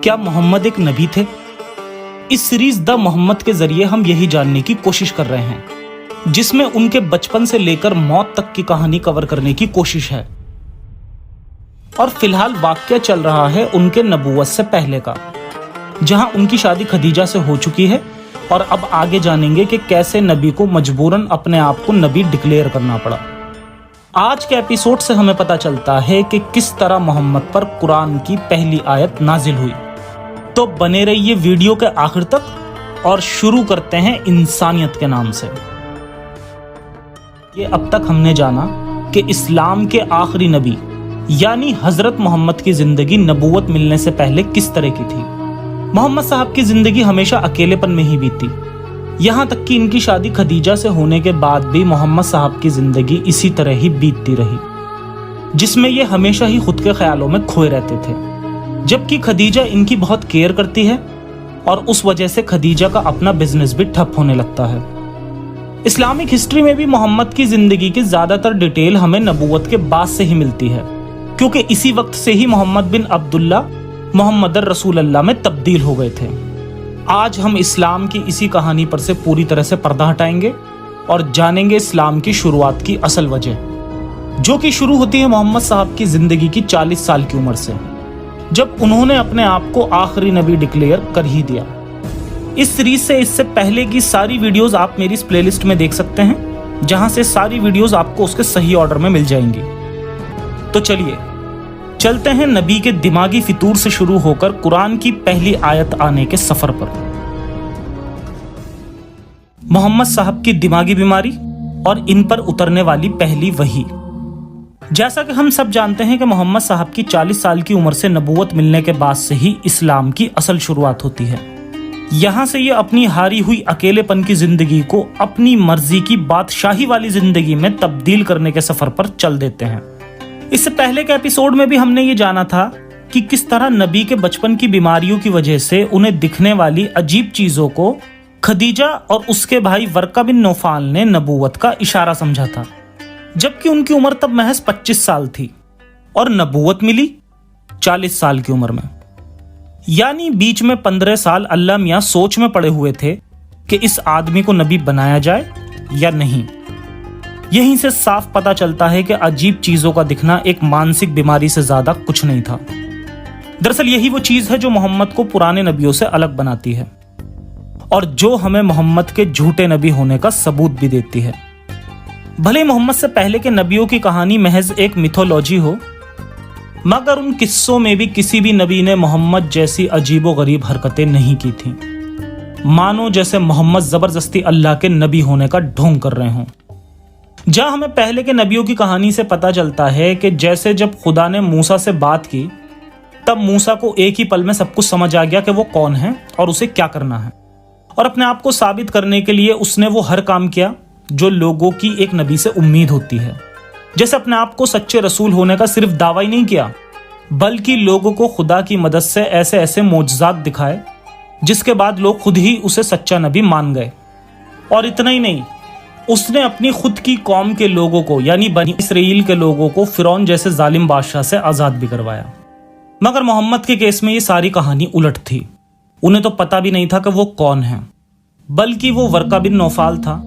क्या मोहम्मद एक नबी थे? इस सीरीज द मोहम्मद के जरिए हम यही जानने की कोशिश कर रहे हैं, जिसमें उनके बचपन से लेकर मौत तक की कहानी कवर करने की कोशिश है। और फिलहाल वाकया चल रहा है उनके नबूवत से पहले का, जहां उनकी शादी खदीजा से हो चुकी है। और अब आगे जानेंगे कि कैसे नबी को मजबूरन अपने आप को नबी डिक्लेयर करना पड़ा। आज के एपिसोड से हमें पता चलता है कि किस तरह मोहम्मद पर कुरान की पहली आयत नाजिल हुई। तो बने रहिए वीडियो के आखिर तक और शुरू करते हैं इंसानियत के नाम से। ये अब तक हमने जाना कि इस्लाम के आखिरी नबी यानी हजरत मोहम्मद की जिंदगी नबूवत मिलने से पहले किस तरह की थी। मोहम्मद साहब की जिंदगी हमेशा अकेलेपन में ही बीती, यहाँ तक कि इनकी शादी खदीजा से होने के बाद भी मोहम्मद साहब की जिंदगी इसी तरह ही बीतती रही, जिसमें ये हमेशा ही खुद के ख्यालों में खोए रहते थे। जबकि खदीजा इनकी बहुत केयर करती है और उस वजह से खदीजा का अपना बिजनेस भी ठप होने लगता है। इस्लामिक हिस्ट्री में भी मोहम्मद की जिंदगी की ज्यादातर डिटेल हमें नबूवत के बाद से ही मिलती है, क्योंकि इसी वक्त से ही मोहम्मद बिन अब्दुल्ला मोहम्मद रसूल अल्लाह में तब्दील हो गए थे। आज हम इस्लाम की इसी कहानी पर से पूरी तरह से पर्दा हटाएंगे और जानेंगे इस्लाम की शुरुआत की असल वजह, जो कि शुरू होती है मोहम्मद साहब की जिंदगी की 40 साल की उम्र से, जब उन्होंने अपने आप को आखिरी नबी डिक्लेयर कर ही दिया। इस सीरीज से इससे पहले की सारी वीडियोस आप मेरी इस प्लेलिस्ट में देख सकते हैं, जहां से सारी वीडियोस आपको उसके सही ऑर्डर में मिल जाएंगी। तो चलिए चलते हैं नबी के दिमागी फितूर से शुरू होकर कुरान की पहली आयत आने के सफर पर। मोहम्मद साहब की दिमागी बीमारी और इन पर उतरने वाली पहली वही। जैसा कि हम सब जानते हैं कि मोहम्मद साहब की 40 साल की उम्र से नबूवत मिलने के बाद से ही इस्लाम की असल शुरुआत होती है। यहां से ये अपनी हारी हुई अकेलेपन की जिंदगी को अपनी मर्जी की बादशाही वाली जिंदगी में तब्दील करने के सफर पर चल देते हैं। इससे पहले के एपिसोड में भी हमने ये जाना था कि किस तरह नबी के बचपन की बीमारियों की वजह से उन्हें दिखने वाली अजीब चीजों को खदीजा और उसके भाई वर्का बिन नौफाल ने नबूवत का इशारा समझा था, जबकि उनकी उम्र तब महज 25 साल थी और नबूवत मिली 40 साल की उम्र में। यानी बीच में 15 साल अल्लाह मियां सोच में पड़े हुए थे कि इस आदमी को नबी बनाया जाए या नहीं। यहीं से साफ पता चलता है कि अजीब चीजों का दिखना एक मानसिक बीमारी से ज्यादा कुछ नहीं था। दरअसल यही वो चीज है जो मोहम्मद को पुराने नबियों से अलग बनाती है और जो हमें मोहम्मद के झूठे नबी होने का सबूत भी देती है। भले मोहम्मद से पहले के नबियों की कहानी महज एक मिथोलॉजी हो, मगर उन किस्सों में भी किसी भी नबी ने मोहम्मद जैसी अजीबोगरीब हरकतें नहीं की थीं, मानो जैसे मोहम्मद जबरदस्ती अल्लाह के नबी होने का ढोंग कर रहे हों। जहां हमें पहले के नबियों की कहानी से पता चलता है कि जैसे जब खुदा ने मूसा से बात की, तब मूसा को एक ही पल में सब कुछ समझ आ गया कि वो कौन है और उसे क्या करना है, और अपने आप को साबित करने के लिए उसने वो हर काम किया जो लोगों की एक नबी से उम्मीद होती है। जैसे अपने आप को सच्चे रसूल होने का सिर्फ दावा ही नहीं किया, बल्कि लोगों को खुदा की मदद से ऐसे ऐसे मोजज़ात दिखाए जिसके बाद लोग खुद ही उसे सच्चा नबी मान गए। और इतना ही नहीं, उसने अपनी खुद की कौम के लोगों को यानी बनी इसराइल के लोगों को फिरौन जैसे जालिम बादशाह से आजाद भी करवाया। मगर मोहम्मद के केस में ये सारी कहानी उलट थी। उन्हें तो पता भी नहीं था कि वो कौन है, बल्कि वो वर्का बिन नौफाल था,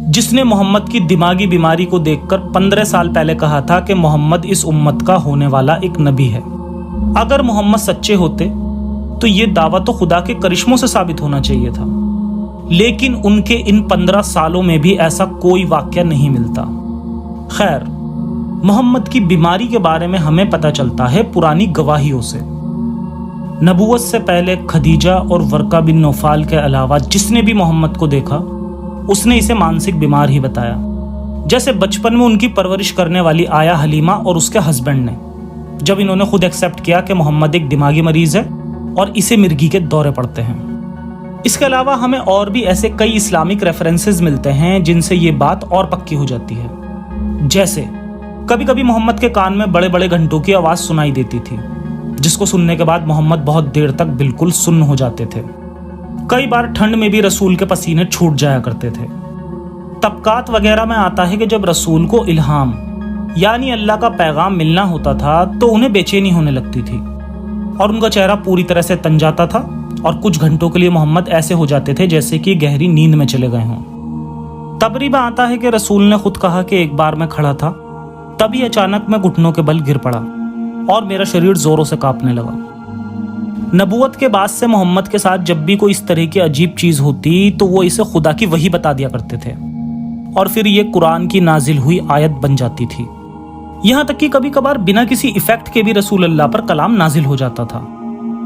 जिसने मोहम्मद की दिमागी बीमारी को देखकर 15 साल पहले कहा था कि मोहम्मद इस उम्मत का होने वाला एक नबी है। अगर मोहम्मद सच्चे होते तो ये दावा तो खुदा के करिश्मों से साबित होना चाहिए था, लेकिन उनके इन 15 सालों में भी ऐसा कोई वाक्य नहीं मिलता। खैर, मोहम्मद की बीमारी के बारे में हमें पता चलता है पुरानी गवाहियों से। नबूवत से पहले खदीजा और वर्का बिन नौफाल के अलावा जिसने भी मोहम्मद को देखा, उसने इसे मानसिक बीमार ही बताया। जैसे बचपन में उनकी परवरिश करने वाली आया हलीमा और उसके हस्बैंड ने, जब इन्होंने खुद एक्सेप्ट किया कि मोहम्मद एक दिमागी मरीज है और इसे मिर्गी के दौरे पड़ते हैं। इसके अलावा हमें और भी ऐसे कई इस्लामिक रेफरेंसेस मिलते हैं जिनसे ये बात और पक्की हो जाती है। जैसे कभी कभी मोहम्मद के कान में बड़े बड़े घंटों की आवाज सुनाई देती थी, जिसको सुनने के बाद मोहम्मद बहुत देर तक बिल्कुल सुन्न हो जाते थे। कई बार ठंड में भी रसूल के पसीने छूट जाया करते थे। तबकात वगैरह में आता है कि जब रसूल को इल्हाम यानी अल्लाह का पैगाम मिलना होता था तो उन्हें बेचैनी होने लगती थी। और उनका चेहरा पूरी तरह से तन जाता था और कुछ घंटों के लिए मोहम्मद ऐसे हो जाते थे जैसे कि गहरी नींद में चले गए हों। तबरी में आता है कि रसूल ने खुद कहा कि एक बार मैं खड़ा था, तभी अचानक मैं घुटनों के बल गिर पड़ा और मेरा शरीर जोरों से कांपने लगा। नबूवत के बाद से मोहम्मद के साथ जब भी कोई इस तरह की अजीब चीज होती तो वो इसे खुदा की वही बता दिया करते थे और फिर ये कुरान की नाजिल हुई आयत बन जाती थी। यहाँ तक कि कभी कभार बिना किसी इफेक्ट के भी रसूल अल्लाह पर कलाम नाजिल हो जाता था,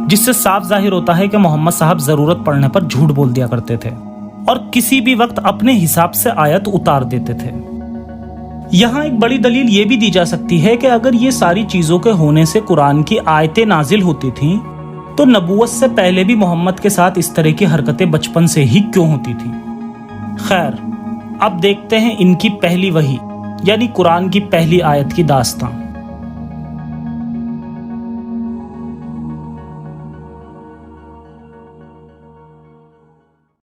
जिससे साफ जाहिर होता है कि मोहम्मद साहब जरूरत पड़ने पर झूठ बोल दिया करते थे और किसी भी वक्त अपने हिसाब से आयत उतार देते थे। यहाँ एक बड़ी दलील ये भी दी जा सकती है कि अगर ये सारी चीजों के होने से कुरान की आयतें नाजिल होती थीं, तो नबूवत से पहले भी मोहम्मद के साथ इस तरह की हरकतें बचपन से ही क्यों होती थी। खैर, अब देखते हैं इनकी पहली वही यानी कुरान की पहली आयत की दास्तां।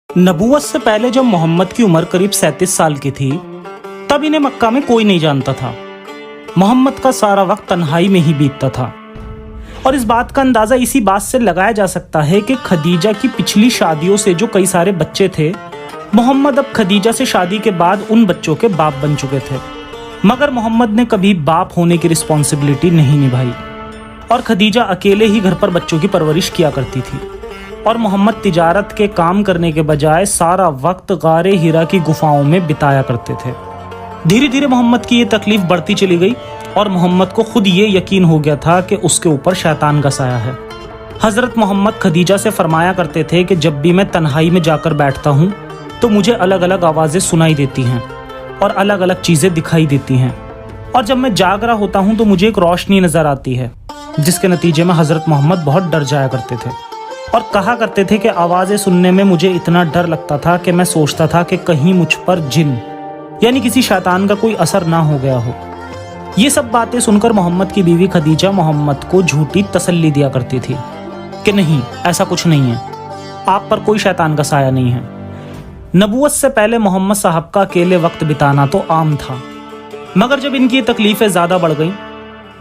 नबूवत से पहले जब मोहम्मद की उम्र करीब 37 साल की थी, तब इन्हें मक्का में कोई नहीं जानता था। मोहम्मद का सारा वक्त तन्हाई में ही बीतता था और इस बात का अंदाजा इसी बात से लगाया जा सकता है कि खदीजा की पिछली शादियों से जो कई सारे बच्चे थे, मोहम्मद अब खदीजा से शादी के बाद उन बच्चों के बाप बन चुके थे, मगर मोहम्मद ने कभी बाप होने की रिस्पॉन्सिबिलिटी नहीं निभाई और खदीजा अकेले ही घर पर बच्चों की परवरिश किया करती थी और मोहम्मद तिजारत के काम करने के बजाय सारा वक्त गारे हिरा की गुफाओं में बिताया करते थे। धीरे धीरे मोहम्मद की ये तकलीफ बढ़ती चली गई और मोहम्मद को खुद ये यकीन हो गया था कि उसके ऊपर शैतान का साया है। हजरत मोहम्मद खदीजा से फरमाया करते थे कि जब भी मैं तन्हाई में जाकर बैठता हूँ तो मुझे अलग अलग आवाज़ें सुनाई देती हैं और अलग अलग चीज़ें दिखाई देती हैं, और जब मैं जाग रहा होता हूँ तो मुझे एक रोशनी नज़र आती है, जिसके नतीजे में हजरत मोहम्मद बहुत डर जाया करते थे और कहा करते थे कि आवाज़ें सुनने में मुझे इतना डर लगता था कि मैं सोचता था कि कहीं मुझ पर जिन यानी किसी शैतान का कोई असर ना हो गया हो। ये सब बातें सुनकर मोहम्मद की बीवी खदीजा मोहम्मद को झूठी तसल्ली दिया करती थी कि नहीं, ऐसा कुछ नहीं है, आप पर कोई शैतान का साया नहीं है। नबूवत से पहले मोहम्मद साहब का अकेले वक्त बिताना तो आम था, मगर जब इनकी तकलीफें ज़्यादा बढ़ गईं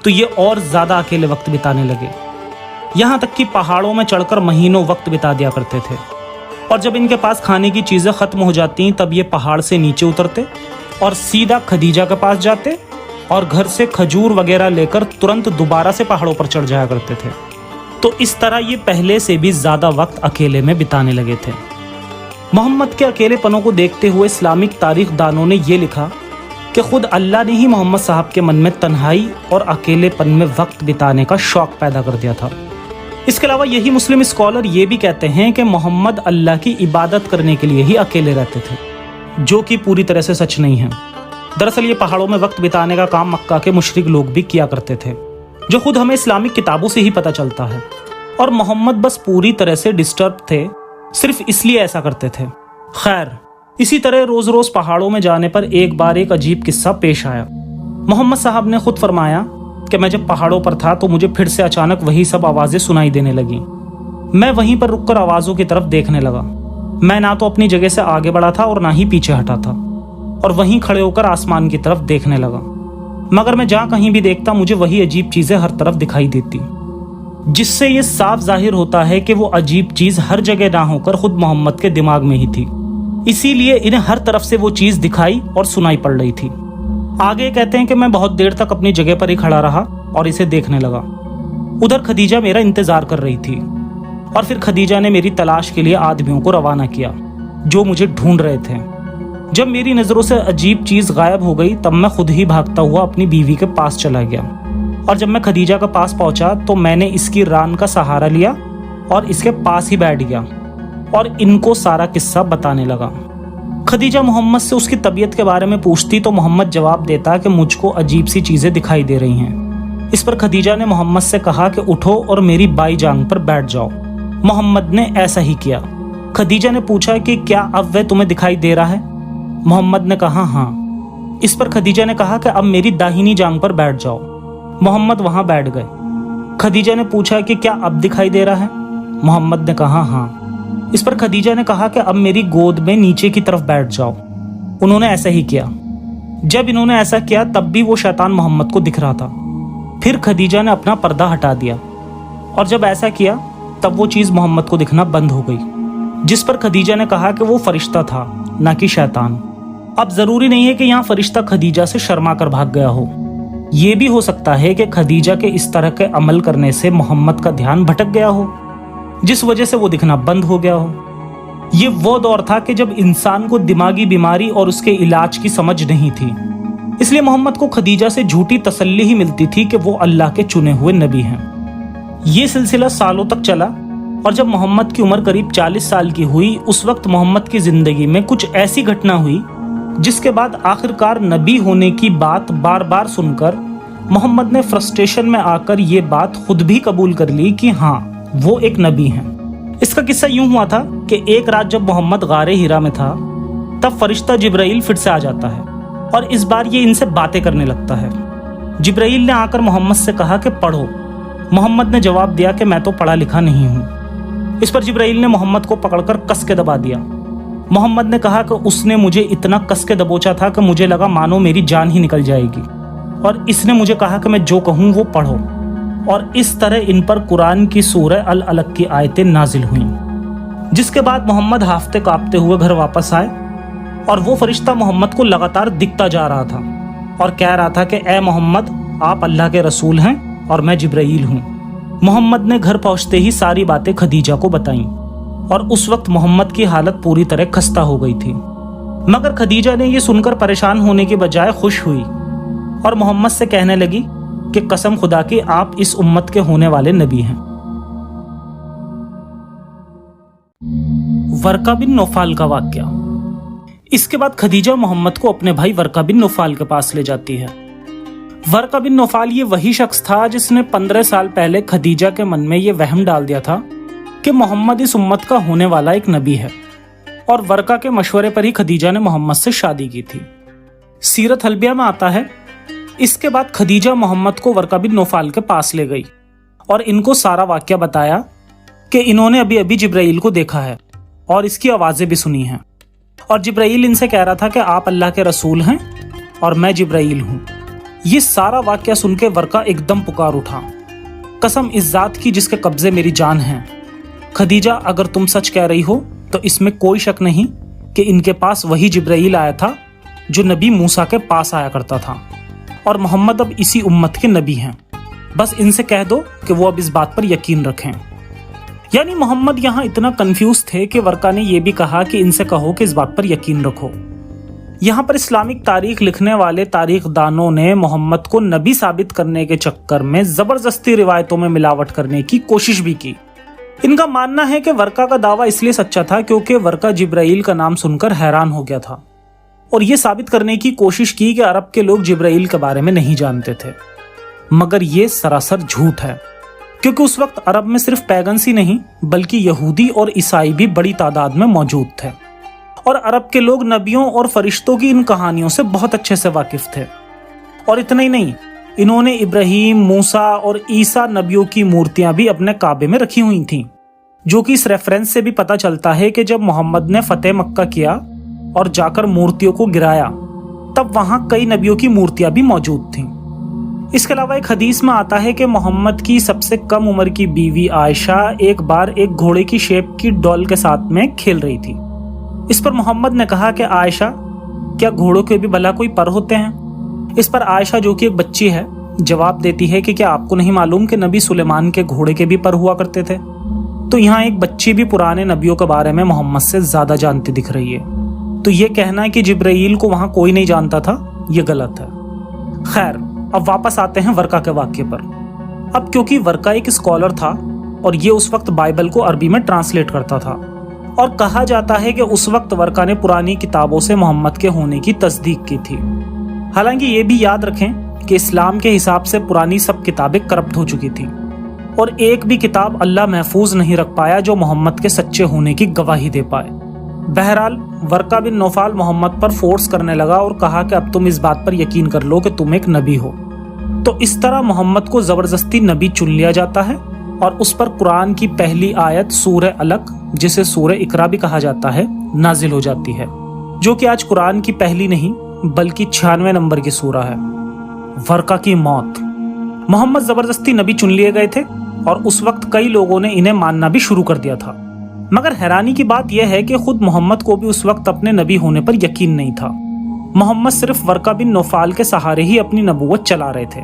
तो ये और ज़्यादा अकेले वक्त बिताने लगे। यहाँ तक कि पहाड़ों में चढ़कर महीनों वक्त बिता दिया करते थे और जब इनके पास खाने की चीज़ें ख़त्म हो जाती तब ये पहाड़ से नीचे उतरते और सीधा खदीजा के पास जाते और घर से खजूर वगैरह लेकर तुरंत दोबारा से पहाड़ों पर चढ़ जाया करते थे। तो इस तरह ये पहले से भी ज़्यादा वक्त अकेले में बिताने लगे थे। मोहम्मद के अकेलेपनों को देखते हुए इस्लामिक तारीख दानों ने यह लिखा कि खुद अल्लाह ने ही मोहम्मद साहब के मन में तन्हाई और अकेलेपन में वक्त बिताने का शौक पैदा कर दिया था। इसके अलावा यही मुस्लिम स्कॉलर ये भी कहते हैं कि मोहम्मद अल्लाह की इबादत करने के लिए ही अकेले रहते थे, जो कि पूरी तरह से सच नहीं है। दरअसल ये पहाड़ों में वक्त बिताने का काम मक्का के मुशरिक लोग भी किया करते थे, जो खुद हमें इस्लामिक किताबों से ही पता चलता है, और मोहम्मद बस पूरी तरह से डिस्टर्ब थे, सिर्फ इसलिए ऐसा करते थे। खैर, इसी तरह रोज रोज पहाड़ों में जाने पर एक बार एक अजीब किस्सा पेश आया। मोहम्मद साहब ने खुद फरमाया कि मैं जब पहाड़ों पर था तो मुझे फिर से अचानक वही सब आवाजें सुनाई देने लगी। मैं वहीं पर रुककर आवाजों की तरफ देखने लगा। मैं ना तो अपनी जगह से आगे बढ़ा था और ना ही पीछे हटा था, और वहीं खड़े होकर आसमान की तरफ देखने लगा। मगर मैं जहाँ कहीं भी देखता मुझे वही अजीब चीजें हर तरफ दिखाई देती, जिससे ये साफ जाहिर होता है कि वो अजीब चीज हर जगह ना होकर खुद मोहम्मद के दिमाग में ही थी, इसीलिए इन्हें हर तरफ से वो चीज दिखाई और सुनाई पड़ रही थी। आगे कहते हैं कि मैं बहुत देर तक अपनी जगह पर ही खड़ा रहा और इसे देखने लगा। उधर खदीजा मेरा इंतजार कर रही थी और फिर खदीजा ने मेरी तलाश के लिए आदमियों को रवाना किया जो मुझे ढूंढ रहे थे। जब मेरी नजरों से अजीब चीज गायब हो गई तब मैं खुद ही भागता हुआ अपनी बीवी के पास चला गया, और जब मैं खदीजा के पास पहुंचा तो मैंने इसकी रान का सहारा लिया और इसके पास ही बैठ गया और इनको सारा किस्सा बताने लगा। खदीजा मोहम्मद से उसकी तबीयत के बारे में पूछती तो मोहम्मद जवाब देता कि मुझको अजीब सी चीजें दिखाई दे रही हैं। इस पर खदीजा ने मोहम्मद से कहा कि उठो और मेरी बाई जांग पर बैठ जाओ। मोहम्मद ने ऐसा ही किया। खदीजा ने पूछा कि क्या अब वह तुम्हें दिखाई दे रहा है? मोहम्मद ने कहा हाँ। इस पर खदीजा ने कहा कि अब मेरी दाहिनी जांग पर बैठ जाओ। मोहम्मद वहां बैठ गए। खदीजा ने पूछा कि क्या अब दिखाई दे रहा है? मोहम्मद ने कहा हाँ। इस पर खदीजा ने कहा कि अब मेरी गोद में नीचे की तरफ बैठ जाओ। उन्होंने ऐसा ही किया। जब इन्होंने ऐसा किया तब भी वो शैतान मोहम्मद को दिख रहा था। फिर खदीजा ने अपना पर्दा हटा दिया। और जब ऐसा किया तब वो चीज मोहम्मद को दिखना बंद हो गई, जिस पर खदीजा ने कहा कि वो फरिश्ता था ना कि शैतान। अब जरूरी नहीं है कि यहाँ फरिश्ता खदीजा से शर्मा कर भाग गया हो, ये भी हो सकता है कि खदीजा के इस तरह के अमल करने से मोहम्मद का ध्यान भटक गया हो, जिस वजह से वो दिखना बंद हो गया हो। ये वो दौर था कि जब इंसान को दिमागी बीमारी और उसके इलाज की समझ नहीं थी, इसलिए मोहम्मद को खदीजा से झूठी तसल्ली ही मिलती थी कि वो अल्लाह के चुने हुए नबी हैं। ये सिलसिला सालों तक चला और जब मोहम्मद की उम्र करीब 40 साल की हुई, उस वक्त मोहम्मद की जिंदगी में कुछ ऐसी घटना हुई जिसके बाद आखिरकार नबी होने की बात बार बार सुनकर मोहम्मद ने फ्रस्ट्रेशन में आकर ये बात खुद भी कबूल कर ली कि हाँ, वो एक नबी हैं। इसका किस्सा यूं हुआ था कि एक रात जब मोहम्मद गारे हीरा में था, तब फरिश्ता जिब्राइल फिर से आ जाता है और इस बार ये इनसे बातें करने लगता है। जिब्राइल ने आकर मोहम्मद से कहा कि पढ़ो। मोहम्मद ने जवाब दिया कि मैं तो पढ़ा लिखा नहीं हूँ। इस पर जिब्राइल ने मोहम्मद को पकड़कर कस के दबा दिया। मोहम्मद ने कहा कि उसने मुझे इतना कस के दबोचा था कि मुझे लगा मानो मेरी जान ही निकल जाएगी, और इसने मुझे कहा कि मैं जो कहूँ वो पढ़ो। और इस तरह इन पर कुरान की सूरह अल अलक की आयतें नाजिल हुईं। जिसके बाद मोहम्मद हाफते कांपते हुए घर वापस आए और वो फरिश्ता मोहम्मद को लगातार दिखता जा रहा था और कह रहा था कि ए मोहम्मद, आप अल्लाह के रसूल हैं और मैं जिब्राइल हूँ। मोहम्मद ने घर पहुंचते ही सारी बातें खदीजा को बताईं और उस वक्त मोहम्मद की हालत पूरी तरह खस्ता हो गई थी। मगर खदीजा ने ये सुनकर परेशान होने के बजाय खुश हुई और मोहम्मद से कहने लगी कि कसम खुदा की, आप इस उम्मत के होने वाले नबी हैं। वर्का बिन नौफाल का वाकया। इसके बाद खदीजा मोहम्मद को अपने भाई वर्का बिन नौफाल के पास ले जाती है। वर्का बिन नौफाल ये वही शख्स था जिसने 15 साल पहले खदीजा के मन में ये वहम डाल दिया था कि मोहम्मद इस उम्मत का होने वाला एक नबी है, और वर्का के मशवरे पर ही खदीजा ने मोहम्मद से शादी की थी। सीरत हल्बिया में आता है, इसके बाद खदीजा मोहम्मद को वर्का बिन नौफाल के पास ले गई और इनको सारा वाकया बताया कि इन्होंने अभी अभी जिब्राइल को देखा है और इसकी आवाजें भी सुनी हैं, और जिब्राइल इनसे कह रहा था कि आप अल्लाह के रसूल हैं और मैं जिब्राइल हूं। ये सारा वाकया सुन के वर्का एकदम पुकार उठा, कसम इस जात की जिसके कब्जे मेरी जान है, खदीजा अगर तुम सच कह रही हो तो इसमें कोई शक नहीं कि इनके पास वही जिब्राइल आया था जो नबी मूसा के पास आया करता था, और मोहम्मद अब इसी उम्मत के नबी हैं। बस इनसे कह दो कि वो अब इस बात पर यकीन रखें। यानी मोहम्मद यहाँ इतना कंफ्यूज थे कि वर्का ने यह भी कहा कि इनसे कहो कि इस बात पर यकीन रखो। यहाँ पर इस्लामिक तारीख लिखने वाले तारीख दानों ने मोहम्मद को नबी साबित करने के चक्कर में जबरदस्ती रिवायतों में मिलावट करने की कोशिश भी की। इनका मानना है कि वर्का का दावा इसलिए सच्चा था क्योंकि वर्का जिब्राइल का नाम सुनकर हैरान हो गया था और ये साबित करने की कोशिश की कि अरब के लोग जिब्राइल के बारे में नहीं जानते थे। मगर ये सरासर झूठ है, क्योंकि उस वक्त अरब में सिर्फ पैगन्स ही नहीं बल्कि यहूदी और ईसाई भी बड़ी तादाद में मौजूद थे, और अरब के लोग नबियों और फरिश्तों की इन कहानियों से बहुत अच्छे से वाकिफ थे। और इतना ही नहीं, इन्होंने इब्राहिम, मूसा और ईसा नबियों की मूर्तियां भी अपने काबे में रखी हुई थीं, जो कि इस रेफरेंस से भी पता चलता है कि जब मोहम्मद ने फतेह मक्का किया और जाकर मूर्तियों को गिराया, तब वहां कई नबियों की मूर्तियां भी मौजूद थीं। इसके अलावा एक हदीस में आता है कि मोहम्मद की सबसे कम उम्र की बीवी आयशा एक बार एक घोड़े की शेप की डॉल के साथ में खेल रही थी। इस पर मोहम्मद ने कहा कि आयशा, क्या घोड़ों के भी भला कोई पर होते हैं? इस पर आयशा, जो कि एक बच्ची है, जवाब देती है कि क्या आपको नहीं मालूम कि नबी सुलेमान के घोड़े के भी पर हुआ करते थे? तो यहाँ एक बच्ची भी पुराने नबियों के बारे में मोहम्मद से ज्यादा जानती दिख रही है। तो ये कहना है कि जिब्राइल को वहां कोई नहीं जानता था, ये गलत है। खैर, अब वापस आते हैं वर्का के वाक्य पर। अब क्योंकि वर्का एक स्कॉलर था और ये उस वक्त बाइबल को अरबी में ट्रांसलेट करता था, और कहा जाता है कि उस वक्त वर्का ने पुरानी किताबों से मोहम्मद के होने की तस्दीक की थी। हालांकि ये भी याद रखें कि इस्लाम के हिसाब से पुरानी सब किताबें करप्ट हो चुकी थी और एक भी किताब अल्लाह महफूज नहीं रख पाया जो मोहम्मद के सच्चे होने की गवाही दे पाए। बहरहाल वर्का बिन नौफाल मोहम्मद पर फोर्स करने लगा और कहा कि अब तुम इस बात पर यकीन कर लो कि तुम एक नबी हो। तो इस तरह मोहम्मद को जबरदस्ती नबी चुन लिया जाता है और उस पर कुरान की पहली आयत सूरह अलक, जिसे सूरह इकरा भी कहा जाता है, नाजिल हो जाती है, जो कि आज कुरान की पहली नहीं बल्कि 96 नंबर की सूरह है। वर्का की मौत। मोहम्मद जबरदस्ती नबी चुन लिए गए थे और उस वक्त कई लोगों ने इन्हें मानना भी शुरू कर दिया था। मगर हैरानी की बात यह है कि खुद मोहम्मद को भी उस वक्त अपने नबी होने पर यकीन नहीं था। मोहम्मद सिर्फ वर्का बिन नौफाल के सहारे ही अपनी नबूवत चला रहे थे।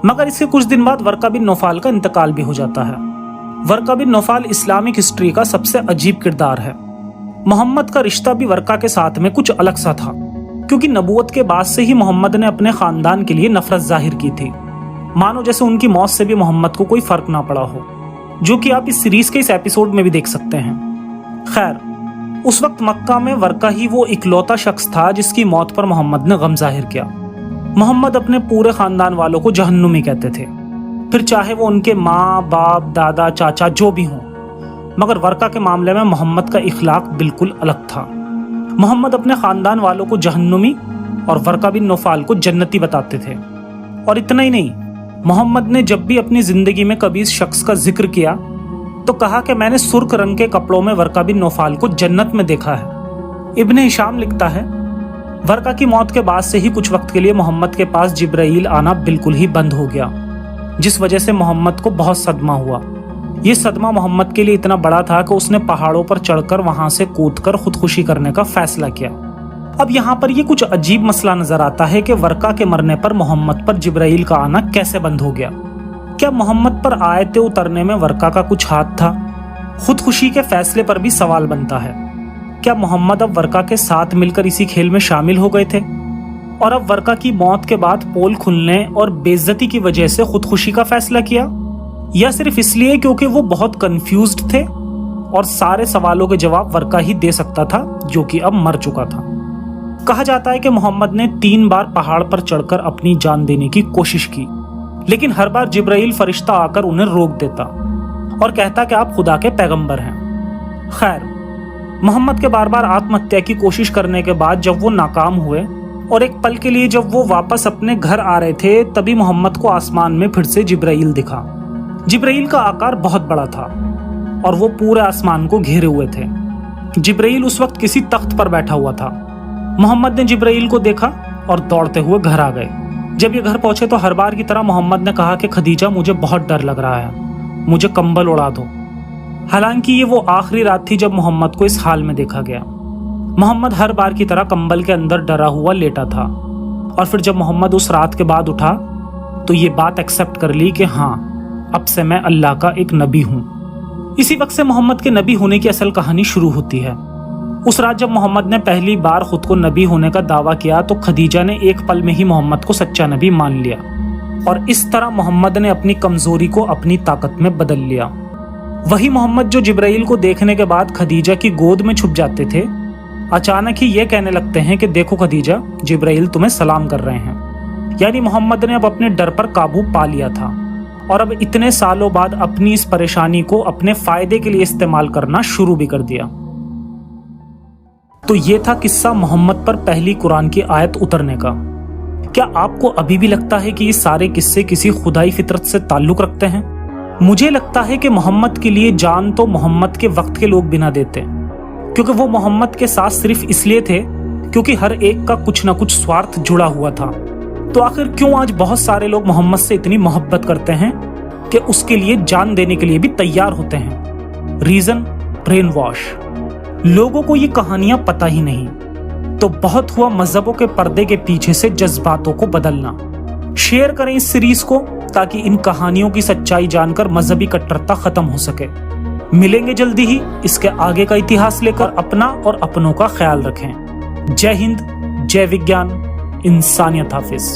मगर इसके कुछ दिन बाद वर्का बिन नौफाल का इंतकाल भी हो जाता है। वर्का बिन नौफाल इस्लामिक हिस्ट्री का सबसे अजीब किरदार है। मोहम्मद का रिश्ता भी वर्का के साथ में कुछ अलग सा था, क्योंकि नबूवत के बाद से ही मोहम्मद ने अपने खानदान के लिए नफरत जाहिर की थी, मानो जैसे उनकी मौत से भी मोहम्मद को कोई फर्क ना पड़ा हो, जो कि आप इस सीरीज के इस एपिसोड में भी देख सकते हैं। खैर, उस वक्त मक्का में वर्का ही वो इकलौता शख्स था जिसकी मौत पर मोहम्मद ने गम जाहिर किया। मोहम्मद अपने पूरे खानदान वालों को जहन्नुमी कहते थे, फिर चाहे वो उनके माँ बाप दादा चाचा जो भी हों। मगर वर्का के मामले में मोहम्मद का इखलाक बिल्कुल अलग था। मोहम्मद अपने खानदान वालों को जहन्नुमी और वर्का बिन नौफाल को जन्नती बताते थे। और इतना ही नहीं, मोहम्मद ने जब भी अपनी जिंदगी में कभी इस शख्स का जिक्र किया तो कहा कि मैंने सुर्ख रंग के कपड़ों में वर्का बिन नौफाल को जन्नत में देखा है। इब्न हिशाम लिखता है, वर्का की मौत के बाद से ही कुछ वक्त के लिए मोहम्मद के पास जिब्राइल आना बिल्कुल ही बंद हो गया, जिस वजह से मोहम्मद को बहुत सदमा हुआ। ये सदमा मोहम्मद के लिए इतना बड़ा था कि उसने पहाड़ों पर चढ़कर वहां से कूदकर खुदकुशी करने का फैसला किया। अब यहाँ पर ये कुछ अजीब मसला नजर आता है कि वर्का के मरने पर मोहम्मद पर जिब्राइल का आना कैसे बंद हो गया। क्या मोहम्मद पर आयतें उतरने में वर्का का कुछ हाथ था? खुदकुशी के फैसले पर भी सवाल बनता है। क्या मोहम्मद अब वर्का के साथ मिलकर इसी खेल में शामिल हो गए थे और अब वर्का की मौत के बाद पोल खुलने और बेइज्जती की वजह से खुदकुशी का फैसला किया, या सिर्फ इसलिए क्योंकि वो बहुत कंफ्यूज्ड थे और सारे सवालों के जवाब वर्का ही दे सकता था, जो कि अब मर चुका था। कहा जाता है कि मोहम्मद ने 3 बार पहाड़ पर चढ़कर अपनी जान देने की कोशिश की, लेकिन हर बार जिब्राइल फरिश्ता आकर उन्हें रोक देता और कहता कि आप खुदा के पैगंबर हैं। खैर, मोहम्मद के बार बार आत्महत्या की कोशिश करने के बाद जब वो नाकाम हुए और एक पल के लिए जब वो वापस अपने घर आ रहे थे, तभी मोहम्मद को आसमान में फिर से जिब्राइल दिखा। जिब्राइल का आकार बहुत बड़ा था और वो पूरे आसमान को घेरे हुए थे। जिब्राइल उस वक्त किसी तख्त पर बैठा हुआ था। मोहम्मद ने जिब्राइल को देखा और दौड़ते हुए घर आ गए। जब ये घर पहुंचे तो हर बार की तरह मोहम्मद ने कहा कि खदीजा, मुझे बहुत डर लग रहा है, मुझे कंबल उड़ा दो। हालांकि ये वो आखिरी रात थी जब मोहम्मद को इस हाल में देखा गया। मोहम्मद हर बार की तरह कंबल के अंदर डरा हुआ लेटा था और फिर जब मोहम्मद उस रात के बाद उठा तो ये बात एक्सेप्ट कर ली कि हाँ, अब से मैं अल्लाह का एक नबी हूँ। इसी वक्त से मोहम्मद के नबी होने की असल कहानी शुरू होती है। उस रात जब मोहम्मद ने पहली बार खुद को नबी होने का दावा किया तो खदीजा ने एक पल में ही मोहम्मद को सच्चा नबी मान लिया और इस तरह मोहम्मद ने अपनी कमजोरी को अपनी ताकत में बदल लिया। वही मोहम्मद जो जिब्राइल को देखने के बाद खदीजा की गोद में छुप जाते थे, अचानक ही ये कहने लगते हैं कि देखो खदीजा, जिब्राइल तुम्हें सलाम कर रहे हैं। यानी मोहम्मद ने अब अपने डर पर काबू पा लिया था और अब इतने सालों बाद अपनी इस परेशानी को अपने फायदे के लिए इस्तेमाल करना शुरू भी कर दिया। तो ये था किस्सा मोहम्मद पर पहली कुरान की आयत उतरने का। क्या आपको अभी भी लगता है कि ये सारे किस्से किसी खुदाई फितरत से ताल्लुक रखते हैं? मुझे लगता है कि मोहम्मद के लिए जान तो मोहम्मद के वक्त के लोग बिना देते, क्योंकि वो मोहम्मद के साथ सिर्फ इसलिए थे क्योंकि हर एक का कुछ ना कुछ स्वार्थ जुड़ा हुआ था। तो आखिर क्यों आज बहुत सारे लोग मोहम्मद से इतनी मोहब्बत करते हैं कि उसके लिए जान देने के लिए भी तैयार होते हैं? Reason, brainwash. लोगों को ये कहानियां पता ही नहीं, तो बहुत हुआ मजहबों के पर्दे के पीछे से जज्बातों को बदलना। शेयर करें इस सीरीज को ताकि इन कहानियों की सच्चाई जानकर मजहबी कट्टरता खत्म हो सके। मिलेंगे जल्दी ही इसके आगे का इतिहास लेकर। अपना और अपनों का ख्याल रखें। जय हिंद, जय विज्ञान, इंसानियत हाफिज।